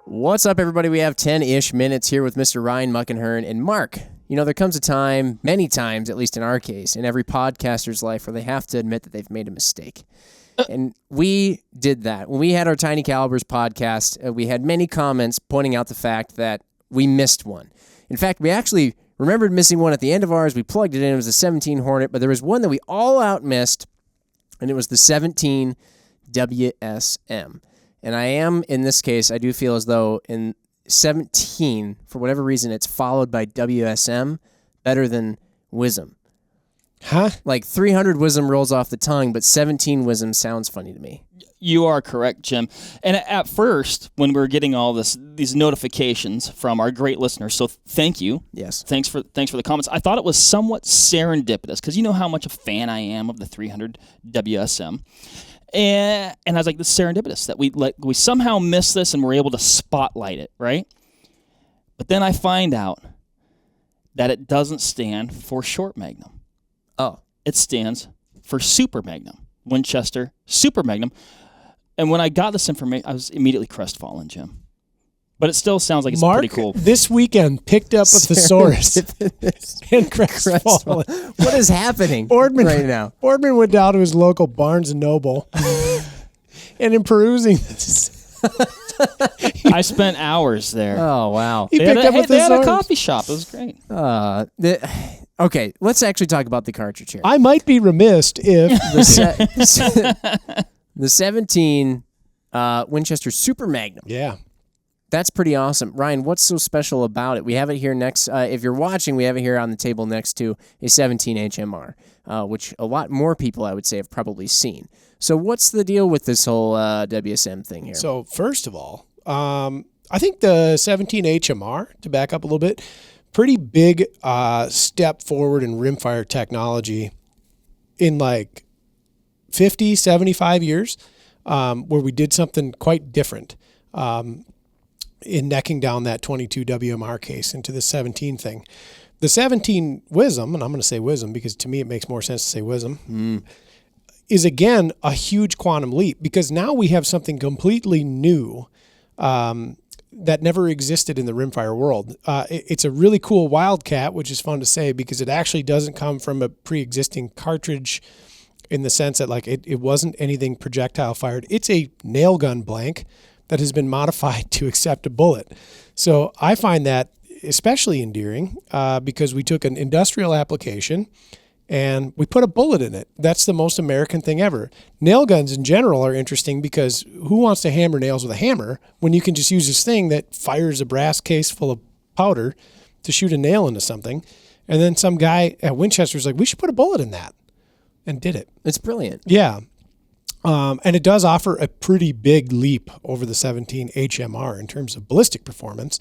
What's up, everybody? We have 10-ish minutes here with Mr. Ryan Muckenhirn. And Mark, you know, there comes a time, many times, at least in our case, in every podcaster's life where they have to admit that they've made a mistake. And we did that. When we had our Tiny Calibers podcast, we had many comments pointing out the fact that we missed one. In fact, we actually remembered missing one at the end of ours. We plugged it in. It was the 17 Hornet, but there was one that we all out missed, and it was the 17 WSM. And I am, in this case, I do feel as though in 17, for whatever reason, it's followed by WSM better than WSM. Huh? Like 300 WSM rolls off the tongue, but 17 WSM sounds funny to me. You are correct, Jim. And at first, when we were getting all these notifications from our great listeners, so thank you. Yes. Thanks for the comments. I thought it was somewhat serendipitous because you know how much a fan I am of the 300 WSM. And I was like, this is serendipitous that we somehow missed this and we're able to spotlight it, right? But then I find out that it doesn't stand for short Magnum. Oh. It stands for Super Magnum, Winchester Super Magnum. And when I got this information, I was immediately crestfallen, Jim. But it still sounds like it's pretty cool. This weekend picked up a thesaurus and crestfallen. What is happening right now? Boardman went down to his local Barnes & Noble and in perusing this. I spent hours there. Oh, wow. He picked up a they had a thesaurus. coffee shop. It was great. Okay, let's actually talk about the cartridge here. I might be remiss if The 17 Winchester Super Magnum. Yeah. That's pretty awesome. Ryan, what's so special about it? We have it here next. If you're watching, we have it here on the table next to a 17 HMR, which a lot more people, I would say, have probably seen. So what's the deal with this whole WSM thing here? So first of all, I think the 17 HMR, to back up a little bit, pretty big step forward in rimfire technology in like 50, 75 years, where we did something quite different in necking down that 22 WMR case into the 17 thing. The 17 WSM, and I'm going to say WSM because to me it makes more sense to say WSM, is again a huge quantum leap because now we have something completely new that never existed in the rimfire world. It's a really cool wildcat, which is fun to say because it actually doesn't come from a pre-existing cartridge in the sense that like it wasn't anything projectile fired. It's a nail gun blank that has been modified to accept a bullet. So I find that especially endearing because we took an industrial application and we put a bullet in it. That's the most American thing ever. Nail guns in general are interesting because who wants to hammer nails with a hammer when you can just use this thing that fires a brass case full of powder to shoot a nail into something? And then some guy at Winchester's like, we should put a bullet in that, and did it. It's brilliant. Yeah. And it does offer a pretty big leap over the 17 HMR in terms of ballistic performance,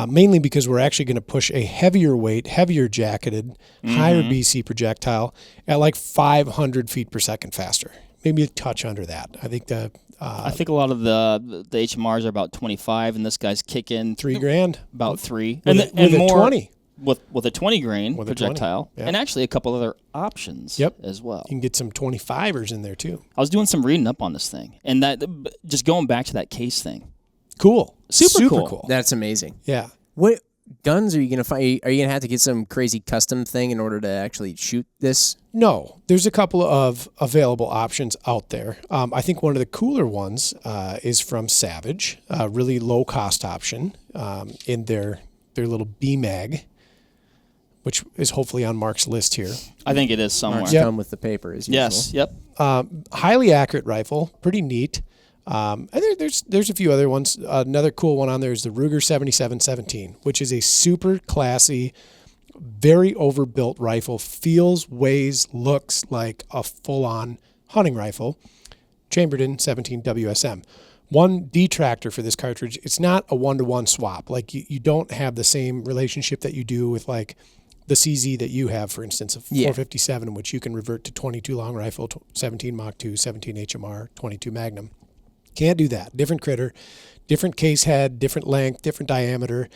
mainly because we're actually going to push a heavier weight, heavier jacketed, higher BC projectile at like 500 feet per second faster, maybe a touch under that. I think I think a lot of the HMRs are about 25, and this guy's kicking $3,000 about $3, with and more 20. with a 20 grain With a projectile, 20, yeah. and actually a couple other options as well. You can get some 25ers in there too. I was doing some reading up on this thing, and that just going back to that case thing. Cool. Super cool. That's amazing. Yeah. What guns are you going to find? Are you going to have to get some crazy custom thing in order to actually shoot this? No, there's a couple of available options out there. I think one of the cooler ones is from Savage, a really low-cost option in their little B-Mag, which is hopefully on Mark's list here. I think it is somewhere. Mark's come with the paper as usual. Yes. Yep. Highly accurate rifle, pretty neat. And there's a few other ones. Another cool one on there is the Ruger 7717, which is a super classy, very overbuilt rifle. Feels, weighs, looks like a full-on hunting rifle. Chambered in 17 WSM. One detractor for this cartridge, it's not a one-to-one swap. Like you don't have the same relationship that you do with like the CZ that you have, for instance, a 457, in which you can revert to 22 long rifle, 17 Mach 2, 17 HMR, 22 Magnum. Can't do that. Different critter, different case head, different length, different diameter,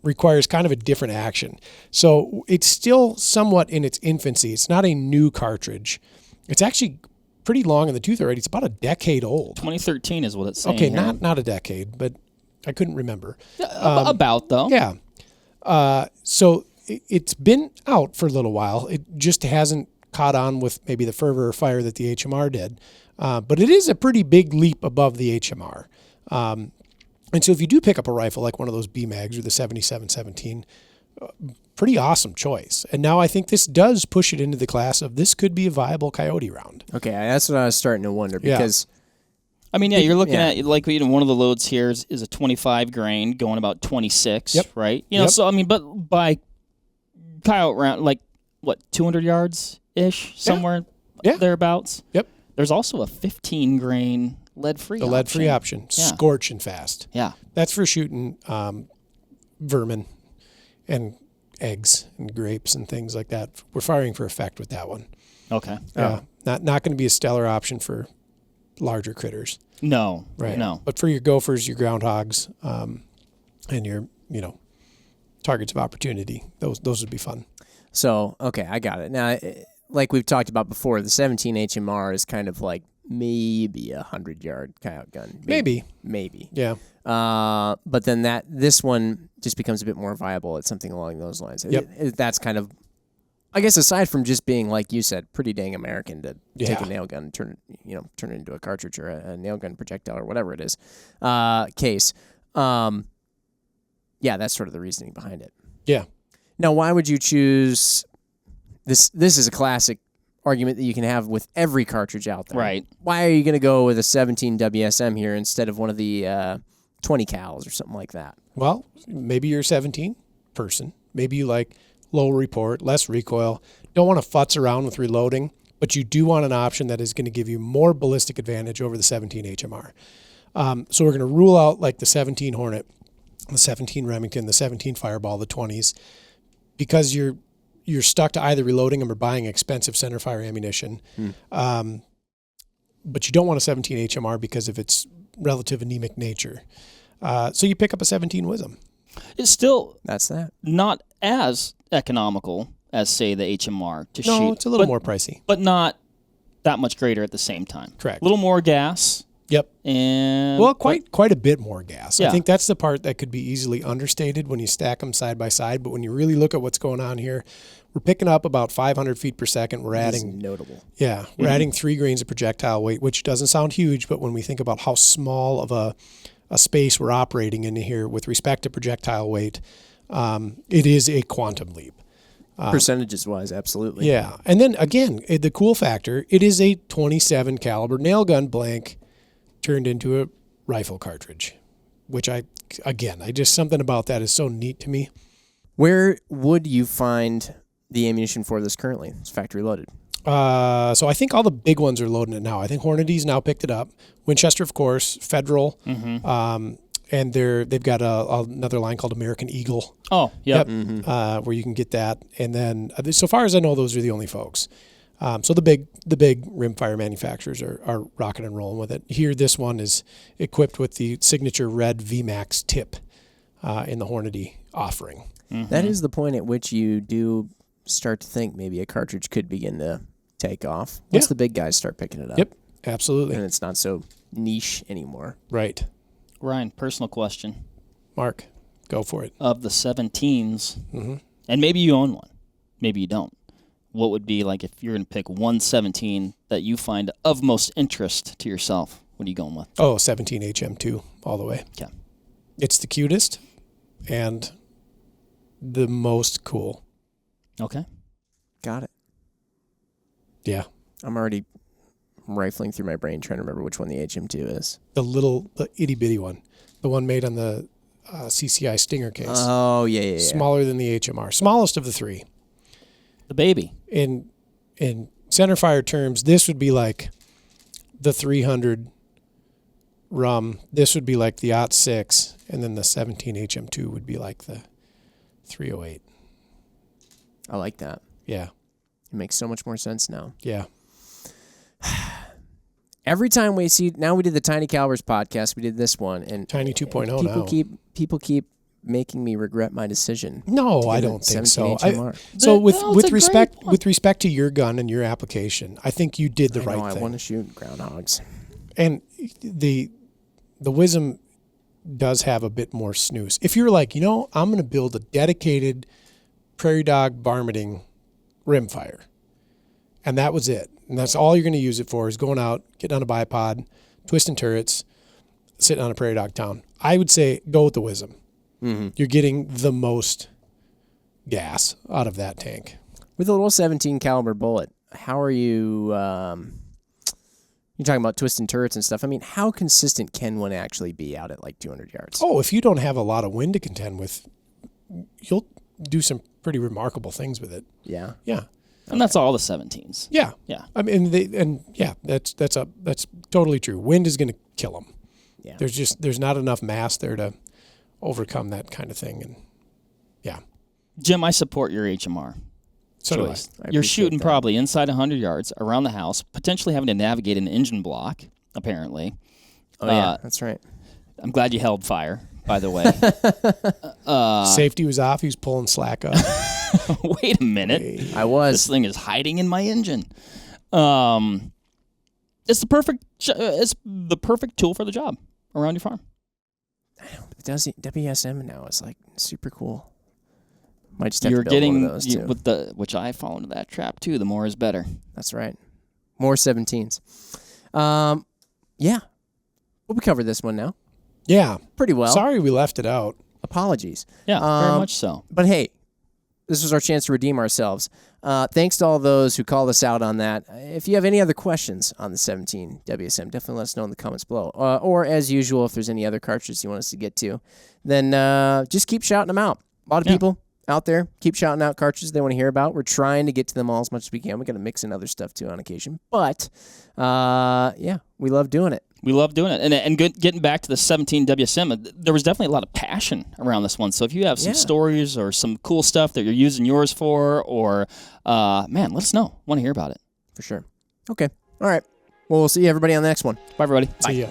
requires kind of a different action. So it's still somewhat in its infancy. It's not a new cartridge. It's actually pretty long in the tooth already. It's about a decade old. 2013 is what it's saying. Okay, here. not a decade, but I couldn't remember. About though. Yeah. So it's been out for a little while. It just hasn't caught on with maybe the fervor or fire that the HMR did. But it is a pretty big leap above the HMR. And so if you do pick up a rifle like one of those B-Mags or the 7717, pretty awesome choice. And now I think this does push it into the class of this could be a viable coyote round. Okay, that's what I was starting to wonder because I mean, you're looking at like one of the loads here is a 25 grain going about 26, right? So I mean, but by coyote round, like what 200 yards ish, somewhere thereabouts. Yep. There's also a 15 grain lead-free. The lead-free option, scorching fast. Yeah, that's for shooting vermin and eggs and grapes and things like that. We're firing for effect with that one. Okay. Yeah, not going to be a stellar option for larger critters. No. Right. No. But for your gophers, your groundhogs, and your targets of opportunity, those would be fun. So okay, I got it now. Like we've talked about before, the 17 HMR is kind of like maybe a 100-yard coyote gun. Maybe. Yeah. But then this one just becomes a bit more viable at something along those lines. Yep. That's kind of, I guess, aside from just being, like you said, pretty dang American to take a nail gun and turn it into a cartridge or a nail gun projectile or whatever it is, case. That's sort of the reasoning behind it. Yeah. Now, why would you choose this? This is a classic argument that you can have with every cartridge out there. Right. Why are you going to go with a 17 WSM here instead of one of the 20 cals or something like that? Well, maybe you're a 17 person. Maybe you like low report, less recoil, don't want to futz around with reloading, but you do want an option that is going to give you more ballistic advantage over the 17 HMR. So we're going to rule out like the 17 Hornet, the 17 Remington, the 17 Fireball, the 20s, because you're stuck to either reloading them or buying expensive centerfire ammunition. But you don't want a 17 HMR because of its relative anemic nature. So you pick up a 17 WSM. It's still not as economical as, say, the HMR to shoot. No, it's a little more pricey. But not that much greater at the same time. Correct. A little more gas. Yep. And quite a bit more gas. Yeah. I think that's the part that could be easily understated when you stack them side by side. But when you really look at what's going on here, we're picking up about 500 feet per second. We're adding notable. Yeah, we're adding 3 grains of projectile weight, which doesn't sound huge, but when we think about how small of a space we're operating in here with respect to projectile weight, it is a quantum leap. Percentages wise, absolutely. Yeah, and then again, the cool factor, it is a 27 caliber nail gun blank turned into a rifle cartridge, which just something about that is so neat to me. Where would you find the ammunition for this currently? It's factory loaded. So I think all the big ones are loading it now. I think Hornady's now picked it up. Winchester, of course, Federal, and they've got another line called American Eagle. Oh, yep. Where you can get that. And then, so far as I know, those are the only folks. So the big rimfire manufacturers are rocking and rolling with it. Here, this one is equipped with the signature red VMAX tip in the Hornady offering. That is the point at which you do start to think maybe a cartridge could begin to take off once the big guys start picking it up. Yep, absolutely. And it's not so niche anymore. Right. Ryan, personal question. Mark, go for it. Of the 17s, and maybe you own one, maybe you don't, what would be like if you're going to pick one 17 that you find of most interest to yourself? What are you going with? Oh, 17 HM2 all the way. Okay. It's the cutest and the most cool. Okay. Got it. Yeah. I'm already rifling through my brain trying to remember which one the HM2 is. The itty bitty one. The one made on the CCI Stinger case. Oh, yeah. Smaller than the HMR. Smallest of the 3. The baby. In centerfire terms, this would be like the 300 rum. This would be like the .6, and then the 17 HM2 would be like the 308. I like that. Yeah. It makes so much more sense now. Yeah. Every time we see, now we did the Tiny Calibers podcast, we did this one, and Tiny 2.0 now. People keep making me regret my decision. No, I don't think so. With respect to your gun and your application, I think you did the right thing. I want to shoot groundhogs. And the WSM does have a bit more snooze. If you're like, I'm going to build a dedicated prairie dog varminting rimfire, and that was it, and that's all you're going to use it for is going out, getting on a bipod, twisting turrets, sitting on a prairie dog town, I would say go with the WSM. Mm-hmm. You're getting the most gas out of that tank. With a little 17 caliber bullet, how are you... You're talking about twisting turrets and stuff. I mean, how consistent can one actually be out at like 200 yards? Oh, if you don't have a lot of wind to contend with, you'll do some pretty remarkable things with it. Yeah. Yeah. And that's all the 17s. Yeah. Yeah. I mean, that's totally true. Wind is going to kill them. Yeah. There's not enough mass there to overcome that kind of thing. And yeah. Jim, I support your HMR. So do I. You're shooting probably inside 100 yards around the house, potentially having to navigate an engine block, apparently. Oh, yeah, that's right. I'm glad you held fire, by the way. Safety was off. He was pulling slack up. Wait a minute. I was. This thing is hiding in my engine. It's the perfect tool for the job around your farm. I know, but WSM now is like super cool. Might just have You're to build getting one of those too. with which I fall into that trap too. The more is better. That's right. More 17s. Yeah. Well, we covered this one now. Yeah. Pretty well. Sorry we left it out. Apologies. Yeah, very much so. But hey, this was our chance to redeem ourselves. Thanks to all those who called us out on that. If you have any other questions on the 17 WSM, definitely let us know in the comments below. Or as usual, if there's any other cartridges you want us to get to, then just keep shouting them out. A lot of people out there keep shouting out cartridges they want to hear about. We're trying to get to them all as much as we can. We got to mix in other stuff too on occasion. But yeah, we love doing it. We love doing it. And getting back to the 17 WSM, there was definitely a lot of passion around this one. So if you have some stories or some cool stuff that you're using yours for, or, man, let us know. Want to hear about it. For sure. Okay. All right. Well, we'll see everybody on the next one. Bye, everybody. See ya.